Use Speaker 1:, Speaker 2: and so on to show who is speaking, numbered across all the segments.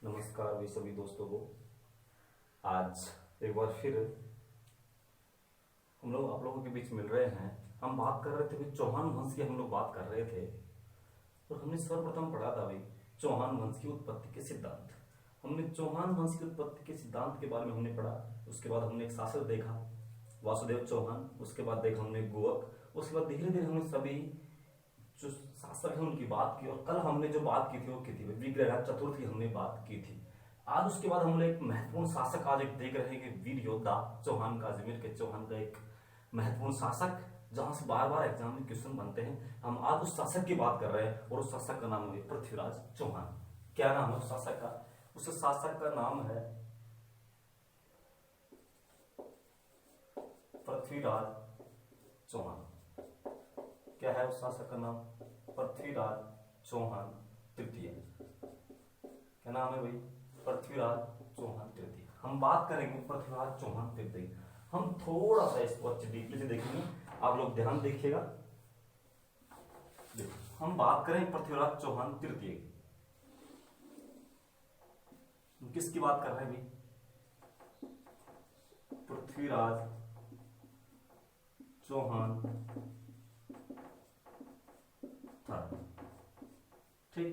Speaker 1: नमस्कार भी सभी दोस्तों को। आज एक बार फिर हम लोग आप लोगों के बीच मिल रहे हैं। हम बात कर रहे थे भाई, चौहान वंश की हम लोग बात कर रहे थे और हमने सर्वप्रथम पढ़ा था भाई चौहान वंश की उत्पत्ति के सिद्धांत। हमने चौहान वंश की उत्पत्ति के सिद्धांत के बारे में हमने पढ़ा। उसके बाद हमने एक शासक देखा, वासुदेव चौहान। उसके बाद देखा हमने गोवक। उसके बाद धीरे धीरे हमने सभी जो शासक है उनकी बात की, और कल हमने जो बात की थी वो की थी विग्रह चतुर्थ की हमने बात की थी। आज उसके बाद हम लोग एक महत्वपूर्ण शासक आज एक देख रहे हैं कि वीर योद्धा चौहान का, अजमेर के चौहान का एक महत्वपूर्ण शासक, जहां से बार बार एग्जाम में क्वेश्चन बनते हैं। हम आज उस शासक की बात कर रहे हैं और उस शासक का नाम है पृथ्वीराज चौहान। क्या नाम है उस शासक का? उस शासक का नाम है पृथ्वीराज चौहान। क्या है उस शासक का नाम? पृथ्वीराज चौहान तृतीय। क्या नाम है भाई? पृथ्वीराज चौहान तृतीय। हम बात करेंगे पृथ्वीराज चौहान तृतीय। हम थोड़ा सा इसको अच्छे डीपली से देखेंगे, आप लोग ध्यान देखिएगा। देखो, हम बात करें पृथ्वीराज चौहान तृतीय की। किसकी बात कर रहे हैं भाई? पृथ्वीराज चौहान ठीक।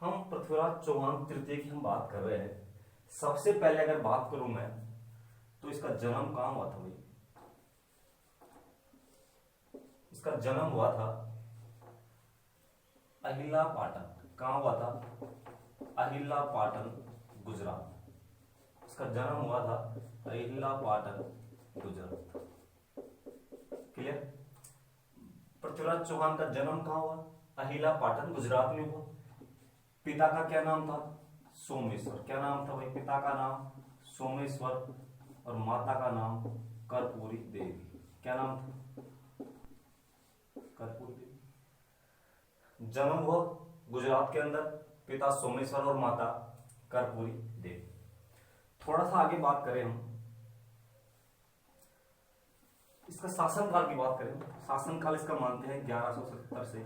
Speaker 1: हम पृथ्वीराज चौहान तृतीय की हम बात कर रहे हैं। सबसे पहले अगर बात करूं मैं तो इसका जन्म कहां हुआ था भाई? इसका जन्म हुआ था अहिला पाटन। कहां हुआ था? अहिला पाटन, गुजरात। इसका जन्म हुआ था अहिला पाटन, गुजरात। क्लियर? पृथ्वीराज चौहान का जन्म कहां हुआ? अहिला पाटन, गुजरात में हुआ। पिता का क्या नाम था? सोमेश्वर। क्या नाम था भाई? पिता का नाम सोमेश्वर और माता का नाम कर्पूरी देवी। क्या नाम था? कर्पूरी देवी। जन्म हुआ गुजरात के अंदर, पिता सोमेश्वर और माता कर्पूरी देवी। थोड़ा सा आगे बात करें हम, इसका शासनकाल की बात करें। शासनकाल इसका मानते हैं 1170 से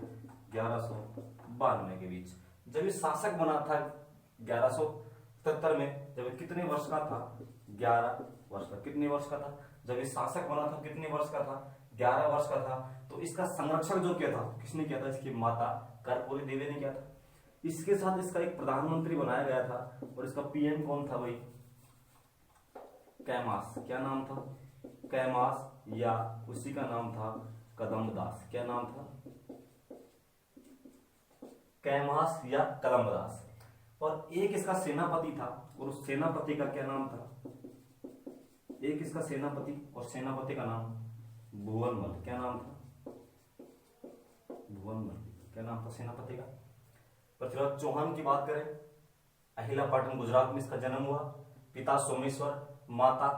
Speaker 1: 1192 के बीच। जब ये शासक बना था 1177 में, जब कितने वर्ष का था? 11 वर्ष का। कितने वर्ष का था जब ये शासक बना था? कितने वर्ष का था? 11 वर्ष का था। तो इसका संरक्षण जो किया था, किसने किया था? इसकी माता कर्पूरी देवी ने किया था। इसके साथ इसका एक प्रधानमंत्री बनाया गया था और इसका पीएम कौन था भाई? कैमास। क्या नाम था? कैमास, या उसी का नाम था कदम्बदास। क्या नाम था? कैमास या कदम्बदास। और एक इसका सेनापति था और उस सेनापति का क्या नाम था? एक इसका सेनापति और सेनापति का नाम भुवनमल। क्या नाम था? भुवनमल। क्या नाम था सेनापति का? पृथ्वीराज चौहान की बात करें, अहिला पाटन, गुजरात में इसका जन्म हुआ। पिता सोमेश्वर, माता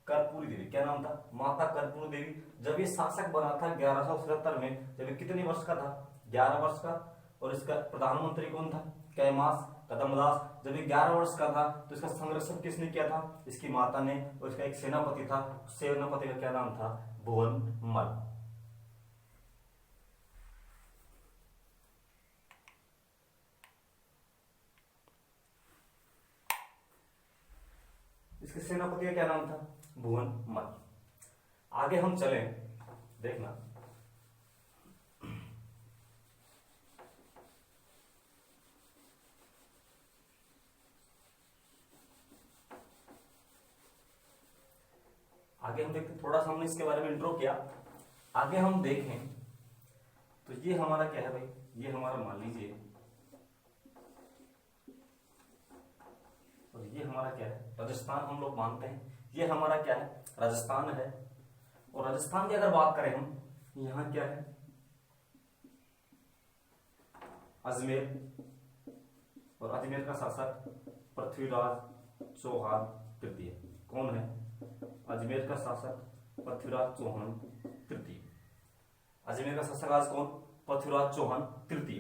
Speaker 1: कर्पूरी देवी। क्या नाम था? माता कर्पूरी देवी। जब ये शासक बना था 1177 में, जब ये कितने वर्ष का था? 11 वर्ष का। और इसका प्रधानमंत्री कौन था? कैमास कदम्बदास। जब ये 11 वर्ष का था तो इसका संरक्षण किसने किया था? इसकी माता ने। और इसका एक सेनापति था, सेनापति का क्या नाम था? भुवनमल। इसके सेनापति का क्या नाम था? भुवनमल। आगे हम चलें, देखना आगे हम देखते, थोड़ा सा हमने इसके बारे में इंट्रो किया। आगे हम देखें तो ये हमारा क्या है भाई? ये हमारा मान लीजिए, और ये हमारा क्या है? राजस्थान हम लोग मानते हैं। ये हमारा क्या है? राजस्थान है। और राजस्थान की अगर बात करें हम, यहां क्या है? अजमेर। और अजमेर का शासक पृथ्वीराज चौहान तृतीय। कौन है? अजमेर का शासक पृथ्वीराज चौहान तृतीय। अजमेर का शासक आज कौन? पृथ्वीराज चौहान तृतीय।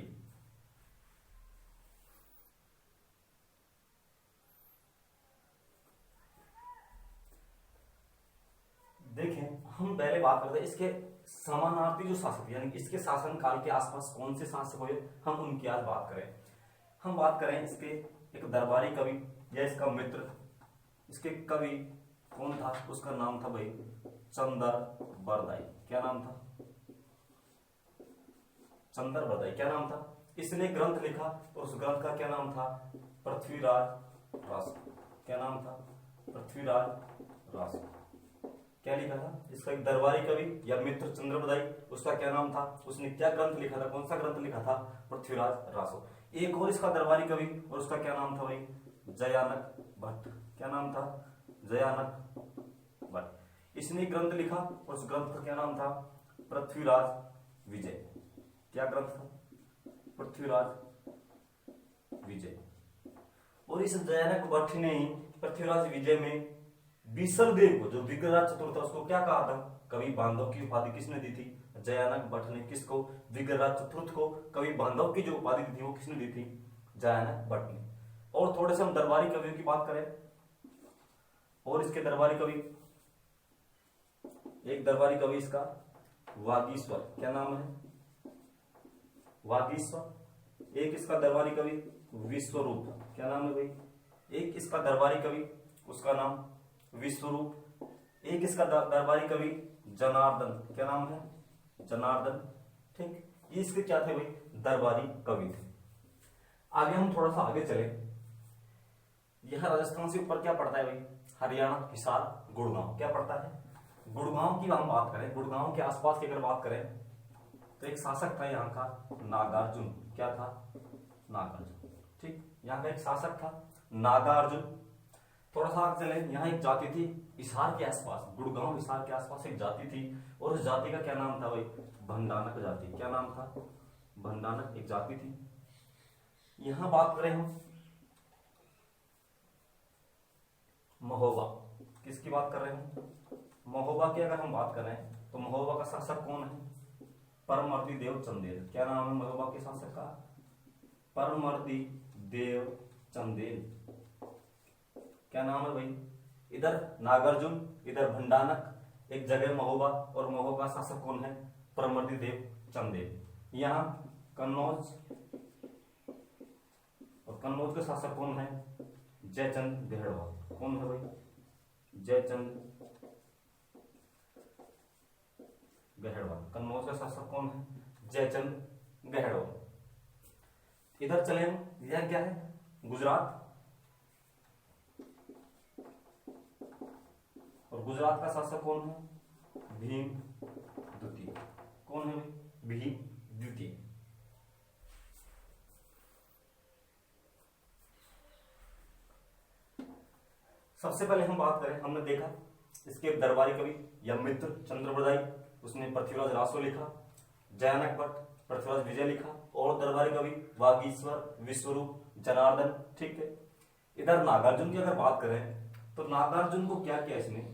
Speaker 1: देखें, हम पहले बात करते हैं इसके समानार्थी जो शासक, यानी इसके शासन काल के आसपास कौन से शासक हुए, हम उनकी आज बात करें। हम बात करें इसके एक दरबारी कवि या इसका मित्र, इसके कवि कौन था, उसका नाम था भाई चंदर बरदाई। क्या नाम था? चंदर बरदाई। क्या नाम था? इसने ग्रंथ लिखा और उस ग्रंथ का क्या नाम था? पृथ्वीराज रासो। क्या नाम था? पृथ्वीराज रासो। क्या लिखा था? इसका एक दरबारी कवि या मित्र चंद्र बरदाई, उसका क्या नाम था? उसने क्या ग्रंथ लिखा था? कौन सा ग्रंथ लिखा था? पृथ्वीराज रासो। एक और इसका दरबारी कवि और उसका क्या नाम था भाई? जयानक भट्ट। क्या नाम था? जयानक भट्ट। इसने ग्रंथ लिखा और उस ग्रंथ का क्या नाम था? पृथ्वीराज विजय। क्या ग्रंथ था? पृथ्वीराज विजय। और इस जयानक भट्ट ने ही पृथ्वीराज विजय में विसर्देव को, जो विग्रहराज चतुर्थ था, उसको क्या कहा था? कवि बांधव की उपाधि किसने दी थी? जयानक भट्ट ने। किसको? विग्रहराज चतुर्थ को कवि बांधव की जो उपाधि दी थी वो किसने दी थी? जयानक भट्ट ने। और थोड़े से हम दरबारी कवियों की बात करें, और इसके दरबारी कवि, एक दरबारी कवि इसका वागीश्वर। क्या नाम है? वागीश्वर। एक इसका दरबारी कवि विश्वरूप। क्या नाम है भाई? एक इसका दरबारी कवि, उसका नाम विश्वरूप। एक इसका दरबारी कवि जनार्दन। क्या नाम है? जनार्दन। ठीक, ये इसके क्या थे भाई? दरबारी कवि थे। आगे हम थोड़ा सा आगे चले, यह राजस्थान से ऊपर क्या पड़ता है भाई? हरियाणा, हिसार, गुड़गांव। क्या पड़ता है? गुड़गांव की हम बात करें, गुड़गांव के आसपास की अगर बात करें तो एक शासक था यहाँ का नागार्जुन। क्या था? नागार्जुन। ठीक, यहाँ का एक शासक था नागार्जुन। थोड़ा सा आगे चले, यहाँ एक जाति थी हिसार के आसपास, गुड़गांव हिसार के आसपास एक जाति थी, और उस जाति का क्या नाम था भाई? भंडानक जाति। क्या नाम था? भंडानक एक जाति थी। यहां बात करें हम महोबा, किसकी बात कर रहे हैं? महोबा की अगर हम बात करें तो महोबा का शासक कौन है? परमर्दी देव चंदेल। क्या नाम है महोबा के शासक का? परमर्दी देव चंदेल। क्या नाम है भाई? इधर नागार्जुन, इधर भंडानक, एक जगह महोबा, और महोबा का शासक कौन है? परमर्दी देव चंदेल। यहाँ कन्नौज, और कन्नौज के शासक कौन है? जयचंद गहड़वा। कौन है भाई? जयचंद गहड़वा। कन्नौज का शासक कौन है? जयचंद गहड़वा। इधर चले हम, यह क्या है? गुजरात, और गुजरात का शासक कौन है? भीम द्वितीय। कौन है भाई? भीम द्वितीय। सबसे पहले हम बात करें, हमने देखा इसके दरबारी कवि या मित्र चंद्र बरदाई, उसने पृथ्वीराज रासो लिखा। जयानक भट्ट पृथ्वीराज विजय लिखा, और दरबारी कवि वागीश्वर, विश्वरूप, जनार्दन। ठीक है। इधर नागार्जुन की अगर बात करें तो नागार्जुन को क्या किया इसने?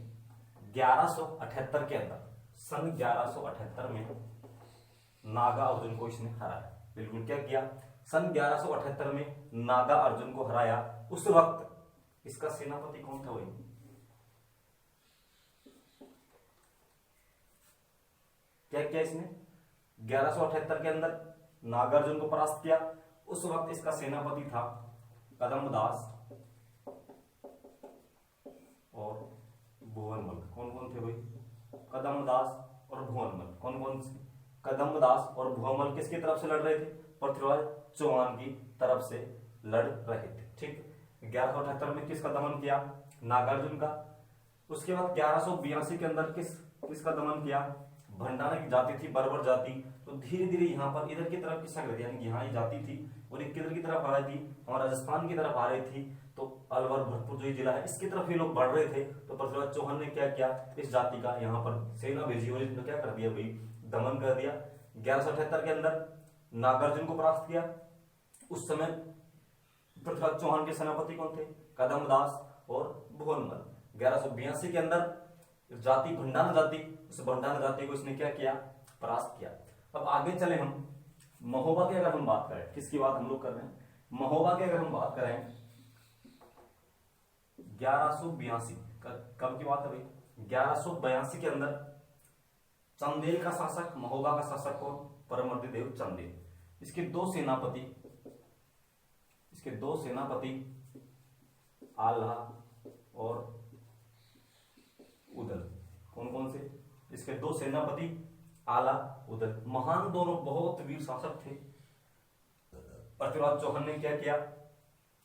Speaker 1: 1178 के अंदर, सन 1178 में नागा अर्जुन को इसने हराया। बिल्कुल क्या किया? सन 1178 में नागा अर्जुन को हराया। उस वक्त इसका सेनापति कौन था भाई? क्या किया इसने? 1178 के अंदर नागार्जुन को परास्त किया। उस वक्त इसका सेनापति था कदमदास और भुवनमल। कौन कौन थे भाई? कदमदास और भुवनमल। कौन कौन से? कदमदास और भुवनमल किसकी तरफ से लड़ रहे थे? पृथ्वीराज चौहान की तरफ से लड़ रहे थे। ठीक, 1178 में किसका दमन किया? नागार्जुन का। उसके बाद 1182 के अंदर किसका दमन किया? भंडारा की जाति थी, बर्बर जाति। तो धीरे धीरे यहाँ पर इधर की तरफ किसका कर दिया, यानी यहाँ जाति थी और एक किधर की तरफ आ रही थी, और राजस्थान की तरफ आ रही थी। तो अलवर भरतपुर जो जिला है इसकी तरफ ये लोग बढ़ रहे थे। तो पृथ्वीराज चौहान ने क्या किया? इस जाति का यहाँ पर सेना भेजी और इसने क्या कर दिया भाई? दमन कर दिया। 1178 के अंदर नागार्जुन को परास्त किया। उस समय पृथ्वीराज चौहान के सेनापति कौन थे? कदमदास और भुवनमल। 1182 के अंदर जाति भंडारा जाति, उस भंडारा जाति को इसने क्या किया? परास्त किया। अब आगे चले हम महोबा की अगर हम बात करें, किसकी बात हम लोग कर रहे हैं? महोबा की अगर हम बात करें 1182 कब की बात है भाई? 1182 के अंदर चंदेल का शासक, महोबा का शासक कौन? परमर्दी देव चंदेल। इसके दो इसके दो सेनापति आल्हा और उदल। कौन कौन से? इसके दो सेनापति आला, उदल। महान दोनों बहुत वीर शासक थे। पृथ्वीराज चौहान ने क्या किया?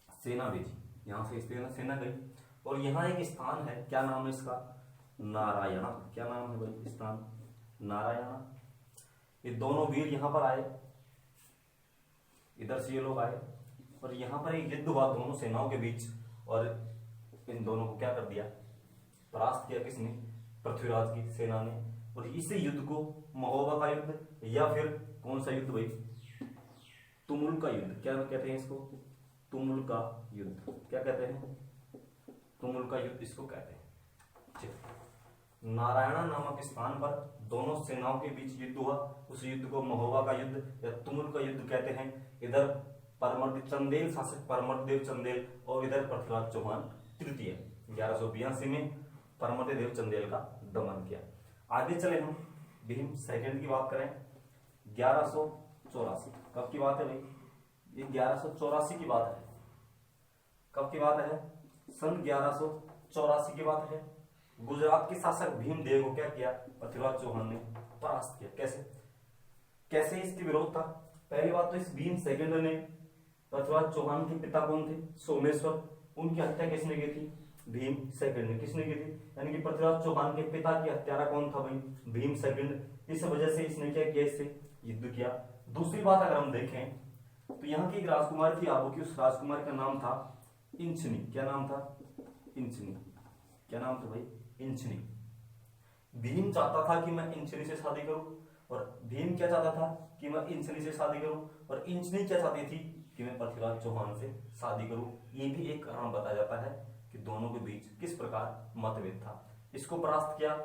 Speaker 1: सेना भेजी, यहां से सेना गई और यहाँ एक स्थान है, क्या नाम है इसका? नारायणा। क्या नाम है भाई? स्थान नारायणा। ये दोनों वीर यहाँ पर आए, इधर से ये लोग आए और यहाँ पर एक युद्ध हुआ दोनों सेनाओं के बीच और इन दोनों को क्या कर दिया? परास्त किया। किसने? पृथ्वीराज की सेना ने। और इसी युद्ध को महोबा का युद्ध या फिर कौन सा युद्ध भाई? तुमुल का युद्ध। क्या कहते हैं इसको? तुमुल का युद्ध। क्या कहते हैं? तुमुल का युद्ध इसको कहते हैं। नारायणा नामक स्थान पर दोनों सेनाओं के बीच युद्ध हुआ, उस युद्ध को महोबा का युद्ध या तुमुल का युद्ध कहते हैं। इधर परमर्द चंदेल शासक परमर्देव चंदेल और इधर पृथ्वीराज चौहान तृतीय 1182 में परमर्देव चंदेल का दमन किया। आगे चले हम भीम सेकंड की बात करें। 1184 कब की बात है भाई? ये 1184 की बात है। कब की बात है? सन 1184 की बात है। गुजरात के शासक भीमदेव को क्या किया? पृथ्वीराज चौहान ने परास्त किया। कैसे? कैसे इसके विरोध था? पहली बात तो इस भीम सेकंड ने, पृथ्वीराज चौहान के पिता कौन थे? सोमेश्वर। उनकी हत्या किसने की थी? भीम सेकंड ने। किसने की थी? यानी कि पृथ्वीराज चौहान के पिता की हत्यारा कौन था भाई? भीम सेकंड। इस वजह से इसने क्या किया? इससे युद्ध किया। दूसरी बात अगर हम देखें तो यहाँ की एक राजकुमारी थी आबू की, उस राजकुमारी का नाम था इंचनी। क्या नाम था? इंचनी। क्या नाम था भाई? इंचनी। भीम चाहता था कि मैं इंचनी से शादी करूं और भीम क्या चाहता था? कि मैं इंचनी से शादी करूं और इंचनी क्या चाहती थी? कि मैं पृथ्वीराज चौहान से शादी करूं। ये भी एक कारण बताया जाता है कि दोनों के बीच किस प्रकार मतभेद था। इसको परास्त किया।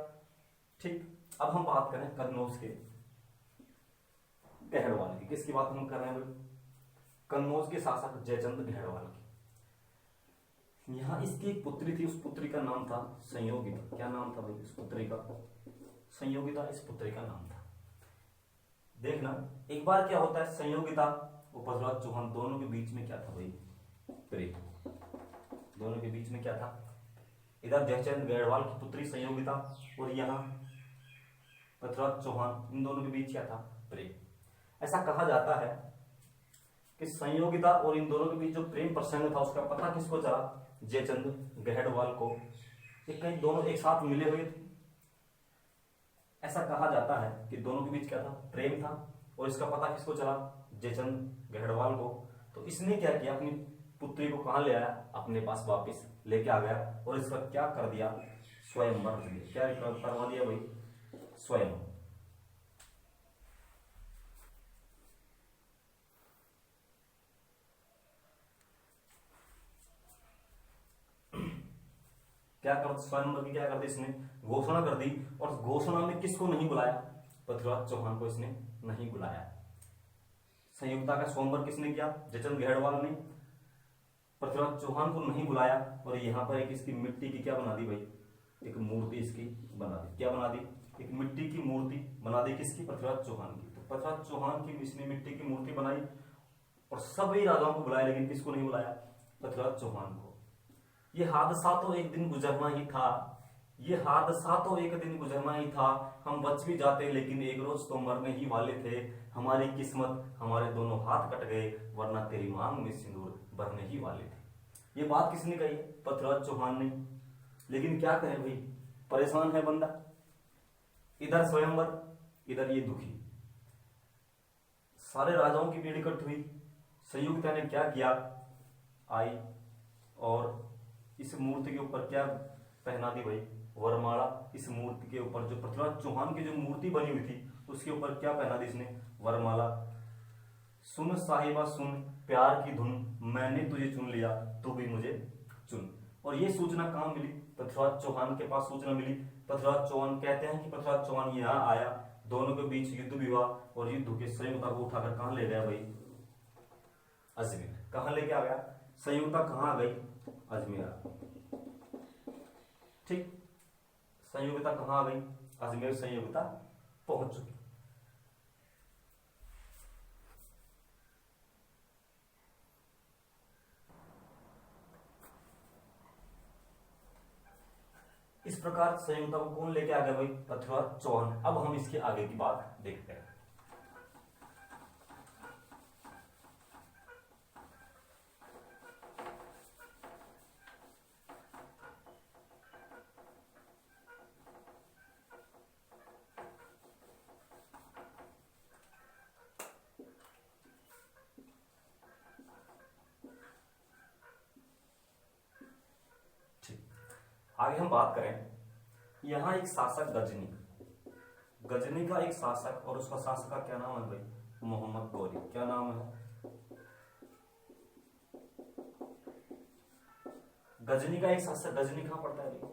Speaker 1: ठीक, अब हम बात करें कन्नौज के गहड़वाल की। किसकी बात हम कर रहे हैं भाई? कन्नौज के शासक जयचंद गहड़वाल की। यहाँ इसकी एक पुत्री थी, उस पुत्री का नाम था संयोगिता। क्या नाम था भाई इस पुत्री का? संयोगिता इस पुत्री का नाम था। देखना एक बार क्या होता है, संयोगिता और पृथ्वीराज चौहान दोनों के बीच में क्या था भाई? प्रेम। दोनों के बीच में क्या था? इधर जयचंद गहड़वाल की पुत्री संयोगिता और यहाँ पृथ्वीराज चौहान, इन दोनों के बीच क्या था? प्रेम। ऐसा कहा जाता है कि संयोगिता और इन दोनों के बीच जो प्रेम प्रसंग था उसका पता किसको चला? जयचंद गहड़वाल को। ये कहीं दोनों एक साथ मिले हुए थे। ऐसा कहा जाता है कि दोनों के बीच क्या था? प्रेम था और इसका पता किसको चला? जयचंद गहड़वाल को। तो इसने क्या किया? अपनी पुत्री को कहां ले आया? अपने पास वापस लेके आ गया और इसका क्या कर दिया? स्वयंवर रच दिया। क्या करवा दिया भाई? स्वयं। क्या कर स्वयंवर की क्या कर दी इसने? घोषणा कर दी। और घोषणा में किसको नहीं बुलाया? पृथ्वीराज चौहान को इसने नहीं बुलाया। संयुक्ता का स्वयंवर किसने किया? जयचंद गहड़वाल ने। पृथ्वीराज चौहान को नहीं बुलाया और यहाँ पर एक इसकी मिट्टी की क्या बना दी भाई? एक मूर्ति इसकी बना दी। क्या बना दी? एक मिट्टी की मूर्ति बना दी। किसकी? पृथ्वीराज चौहान की। तो पृथ्वीराज चौहान की इसने मिट्टी की मूर्ति बनाई और सभी राजाओं को बुलाया, लेकिन किसको नहीं बुलाया? पृथ्वीराज चौहान को। ये हादसा तो एक दिन गुजरना ही था। ये हादसा तो एक दिन गुजरना ही था। हम बच भी जाते लेकिन एक रोज तो मरने ही वाले थे। हमारी किस्मत, हमारे दोनों हाथ कट गए, वरना तेरी मांग में सिंदूर भरने ही वाले थे। ये बात किसने कही? पृथ्वीराज चौहान ने। लेकिन क्या कहे भाई, परेशान है बंदा। इधर स्वयंवर, इधर ये दुखी। सारे राजाओं की भीड़ इकट्ठ हुई। संयुक्ता ने क्या किया? आई और इस मूर्ति के ऊपर क्या पहना दी भाई? वरमाला। इस मूर्ति के ऊपर, जो पृथ्वीराज चौहान की जो मूर्ति बनी हुई थी, उसके ऊपर क्या पहना दी इसने? वरमाला। सुन साहिबा सुन, प्यार की धुन, मैंने तुझे चुन लिया, तू भी मुझे चुन। और ये सूचना कहाँ मिली? पृथ्वीराज चौहान के पास सूचना मिली। पृथ्वीराज चौहान कहते हैं कि पृथ्वीराज चौहान यहाँ आया, दोनों के बीच युद्ध भी हुआ और युद्ध के संयुक्ता को उठाकर कहाँ ले गया भाई? अजमेर। कहाँ लेके आ गया? संयुक्ता कहाँ आ गई? अजमेर। ठीक, संयोगिता कहाँ आ गई? अजमेर संयोगिता पहुंच चुकी। इस प्रकार संयोगता को कौन लेके आ गया भाई? पृथ्वीराज चौहान। अब हम इसके आगे की बात देखते हैं। आगे हम बात करें, यहां एक शासक गजनी, गजनी का एक शासक, और उसका शासक का क्या नाम है भाई? मोहम्मद गौरी। क्या नाम है? गजनी का एक शासक। गजनी कहां पड़ता है भाई?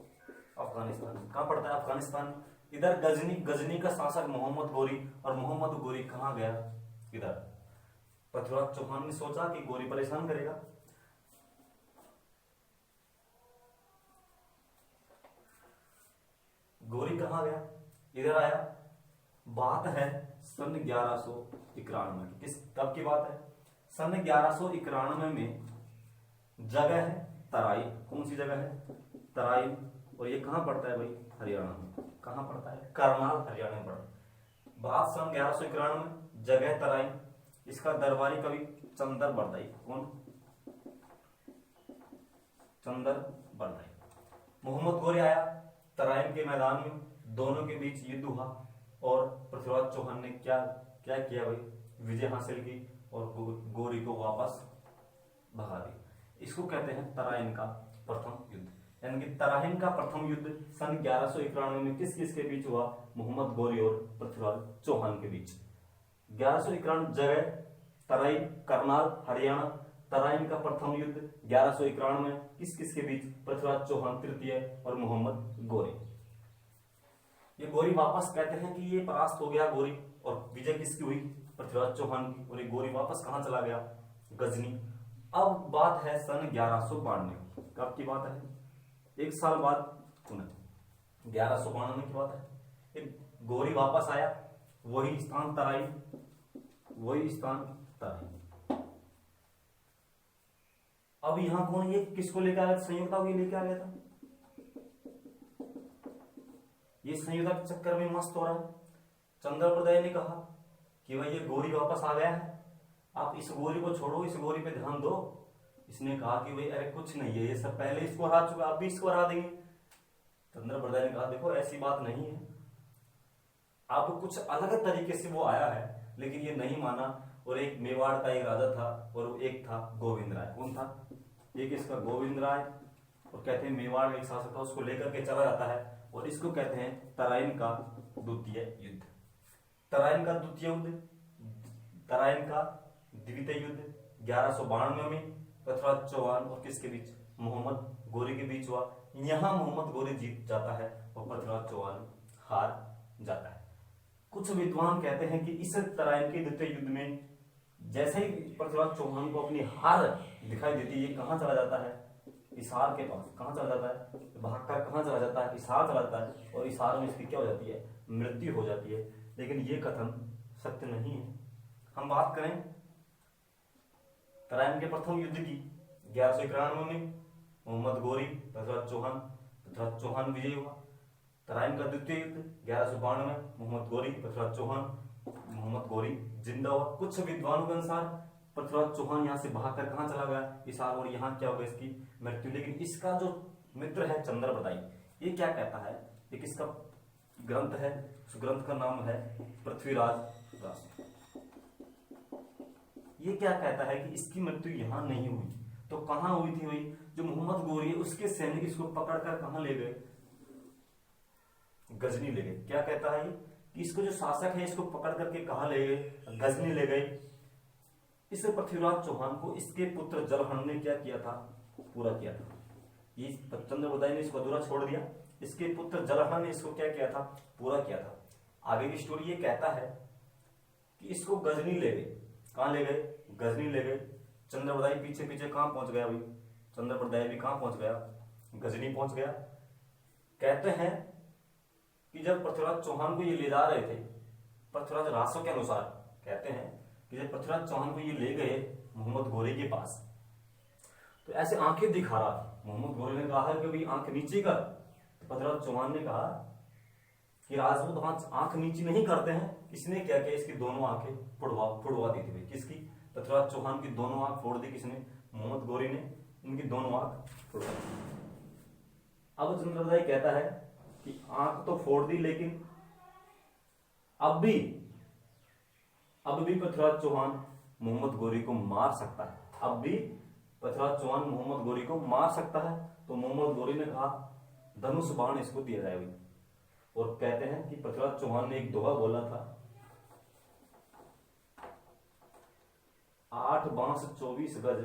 Speaker 1: अफगानिस्तान। कहां पड़ता है? अफगानिस्तान। इधर गजनी का शासक मोहम्मद गौरी, और मोहम्मद गौरी कहां गया? इधर। पृथ्वीराज चौहान ने सोचा कि गौरी परेशान करेगा, गौरी कहां गया? इधर आया। बात है सन 1191 की। किस कब की बात है? सन 1191 में। जगह है तराई। कौन सी जगह है? तराई। और ये कहां पड़ता है भाई? हरियाणा में। कहां पड़ता है? करनाल, हरियाणा में पड़ता है। बात सन 1191 में, जगह तराई। इसका दरबारी कवि चंदर बरदाई। कौन? चंदर बरदाई। मोहम्मद गौरी आया, तराइन के मैदान में दोनों के बीच युद्ध हुआ, और पृथ्वीराज चौहान ने क्या क्या किया भाई? विजय हासिल की और गौरी को वापस भगा दी। इसको कहते हैं तराइन का प्रथम युद्ध। यानी कि तराइन का प्रथम युद्ध सन 1191 में किस किस के बीच हुआ? मोहम्मद गौरी और पृथ्वीराज चौहान के बीच। 1191 जगह तराइन, करनाल, हरियाणा। तराइन का प्रथम युद्ध 1191 में किस किस के बीच? पृथ्वीराज चौहान तृतीय और मोहम्मद गौरी। ये गौरी वापस कहते हैं कि ये परास्त हो गया गौरी, और विजय किसकी हुई? पृथ्वीराज चौहान की। और ये गौरी वापस कहां चला गया? गजनी। अब बात है सन 1192। कब की बात है? एक साल बाद पुनः 1192 की बात है। एक गौरी वापस आया, वही स्थान तराई, वही स्थान तराई। अब यहां कौन? ये किसको लेकर आया? संयोगता को लेकर आ गया था। ये संयोगता के चक्कर में मस्त हो रहा है। चंद्रप्रदय ने कहा कि भाई ये गौरी वापस आ गया है, आप इस गौरी को छोड़ो, इस गौरी पे ध्यान दो। इसने कहा कि भाई अरे कुछ नहीं है, ये सब पहले इसको हरा चुका, आप भी इसको हरा देंगे। चंद्रप्रदय ने कहा देखो ऐसी बात नहीं है, आप कुछ अलग तरीके से वो आया है, लेकिन ये नहीं माना। और एक मेवाड़ का एक राजा था, और एक था गोविंद राय। कौन था? एक इसका गोविंद राय, और कहते हैं मेवाड़ में एक शासक था, उसको लेकर के चला जाता है, और इसको कहते हैं तराइन का द्वितीय युद्ध। तराइन का द्वितीय युद्ध, तराइन का द्वितीय युद्ध 1192 में पृथ्वीराज चौहान और किसके बीच? मोहम्मद गौरी के बीच हुआ। यहां मोहम्मद गौरी जीत जाता है और पृथ्वीराज चौहान हार जाता है। कुछ विद्वान कहते हैं कि इस तराइन के द्वितीय युद्ध में जैसे ही पृथ्वीराज चौहान को अपनी हार दिखाई देती है, ये कहां चला जाता है? हिसार के पास। कहां चला जाता है? भागकर कहां चला जाता है? हिसार चला जाता है, और हिसार में इसकी क्या हो जाती है? मृत्यु हो जाती है। लेकिन ये कथन सत्य नहीं है। हम बात करें तराइन के प्रथम युद्ध की, 1191 में मोहम्मद गौरी, पृथ्वीराज चौहान विजयी हुआ। तराइन का द्वितीय युद्ध 1192 में मोहम्मद गौरी, पृथ्वीराज चौहान, मोहम्मद गौरी जिंदा हुआ। कुछ विद्वानों के अनुसार पृथ्वीराज चौहान यहाँ से भागकर कहां चला गया? हिसार, और यहाँ क्या होगा? इसकी मृत्यु। लेकिन इसका जो मित्र है चंद्रप्रदाई, ये क्या कहता है? ये किसका ग्रंथ है? उस ग्रंथ का नाम है पृथ्वीराज रास। ये क्या कहता है कि इसकी मृत्यु यहां नहीं हुई, तो कहां हुई थी? वही जो मोहम्मद गौरी है, उसके सैनिक इसको पकड़कर कहां ले गए? गजनी ले गए। क्या कहता है ये? कि इसको जो शासक है, इसको पकड़ करके कहां ले गए? गजनी ले गए। इस पृथ्वीराज चौहान को इसके पुत्र जलहरण ने क्या किया था? पूरा किया था। ये चंद्रप्रदाय ने इसको अधूरा छोड़ दिया, इसके पुत्र जलहरण ने इसको क्या किया था? पूरा किया था। आगे की स्टोरी ये कहता है कि इसको गजनी ले गए। कहां ले गए? गजनी ले गए। चंद्रप्रदाय पीछे पीछे कहां पहुंच गया भाई? चंद्रप्रदाय भी कहां पहुंच गया? गजनी पहुंच गया। कहते हैं कि जब पृथ्वीराज चौहान को ये ले जा रहे थे, पृथ्वीराज रासो के अनुसार कहते हैं कि जब पृथ्वीराज चौहान को ये ले गए मोहम्मद गौरी के पास, तो ऐसे आंखें दिखा रहा था। मोहम्मद गौरी ने कहा है कि भाई आंख नीचे कर, पृथ्वीराज चौहान ने कहा कि राजपूत आंख नीची नहीं करते हैं। किसने क्या किया, इसकी दोनों आंखें फुड़वा दी थी भाई। किसकी, पृथ्वीराज चौहान की दोनों आंख फोड़ दी। किसने, मोहम्मद गौरी ने उनकी दोनों आंख फोड़ दी। अब चंद्रबरदाई कहता है कि आंख तो फोड़ दी, लेकिन अब भी पृथ्वीराज चौहान मोहम्मद गौरी को मार सकता है। अब भी पृथ्वीराज चौहान मोहम्मद गौरी को मार सकता है। तो मोहम्मद गौरी ने कहा धनुष बाण इसको दिया जाए भाई। और कहते हैं कि पृथ्वीराज चौहान ने एक दोहा बोला था, 8 बांस 24 गज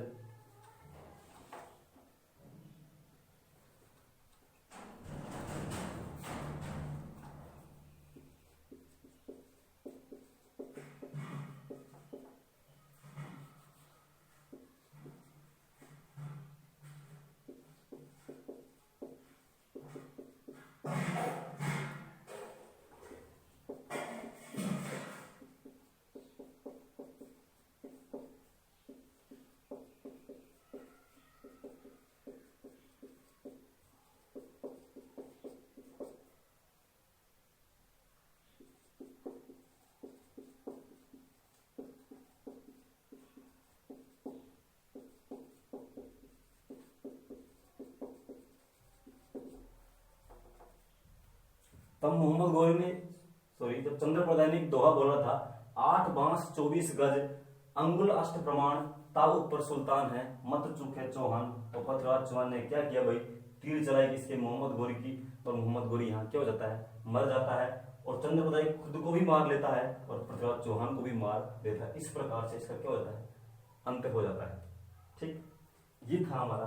Speaker 1: तब मोहम्मद गौरी ने जब चंद्रप्रदाय ने एक दोहा बोला था, 8 बांस 24 गज अंगुल अष्ट प्रमाण ताबूत पर सुल्तान है मत चूके चौहान। तो पृथ्वीराज चौहान ने क्या किया भाई, तीर चलाई किसके, मोहम्मद गौरी की। और मोहम्मद गौरी यहाँ क्या हो जाता है, मर जाता है। और चंद्रप्रदाय खुद को भी मार लेता है और पृथ्वीराज चौहान को भी मार देता है। इस प्रकार से इसका क्या हो जाता है, अंत हो जाता है। ठीक, ये था हमारा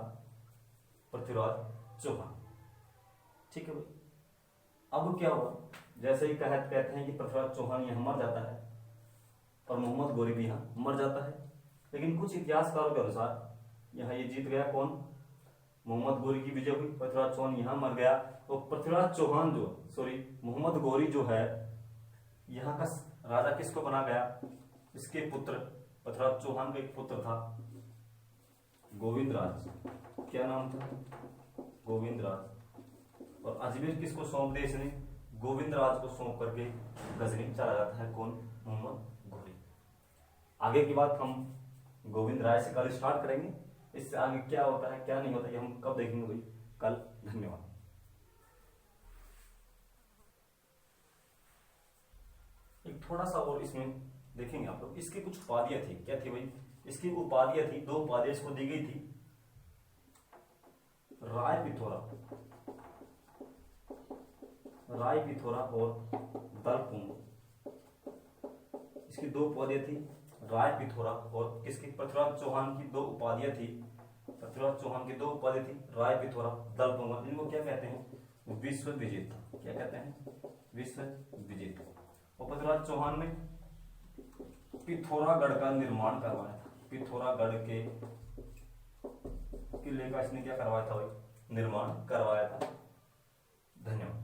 Speaker 1: पृथ्वीराज चौहान। ठीक है भाई, अब क्या हुआ, जैसे ही कहते हैं कि पृथ्वीराज चौहान यहाँ मर जाता है और मोहम्मद गौरी भी यहाँ मर जाता है। लेकिन कुछ इतिहासकारों के अनुसार यहाँ ये जीत गया कौन, मोहम्मद गौरी की विजय हुई, पृथ्वीराज चौहान यहाँ मर गया। और पृथ्वीराज चौहान मोहम्मद गौरी जो है यहाँ का राजा किसको बना गया, इसके पुत्र, पृथ्वीराज चौहान का एक पुत्र था गोविंद राज। क्या नाम था, गोविंद राज। और अजमेर किसको सौंप दिया इसने, गोविंद राज को सौंप करके गजनी चला जाता है कौन, मोहम्मद गौरी। आगे की बात हम गोविंद राय से कल स्टार्ट करेंगे। इससे आगे क्या होता है क्या नहीं होता ये हम कब देखेंगे भाई, कल। धन्यवाद। एक थोड़ा सा और इसमें देखेंगे आप लोग, इसकी कुछ उपाधियां थी। क्या थी भाई, इसकी उपाधियां थी, 2 उपाधियां इसको दी गई थी, राय पिथोरा और दलपुंग। इसकी 2 उपाधियां थी, राय पिथोरा और किसकी, पृथ्वीराज चौहान की 2 उपाधियां थी। पृथ्वीराज चौहान की 2 उपाधियां थी, राय पिथोरा, दलपुंग। इनको क्या कहते हैं, विश्व विजेता। क्या कहते हैं, विश्व विजेता। और पृथ्वीराज चौहान ने पिथौरागढ़ का निर्माण करवाया था। पिथौरागढ़ के किले का इसने क्या करवाया था भाई, निर्माण करवाया था। धन्यवाद।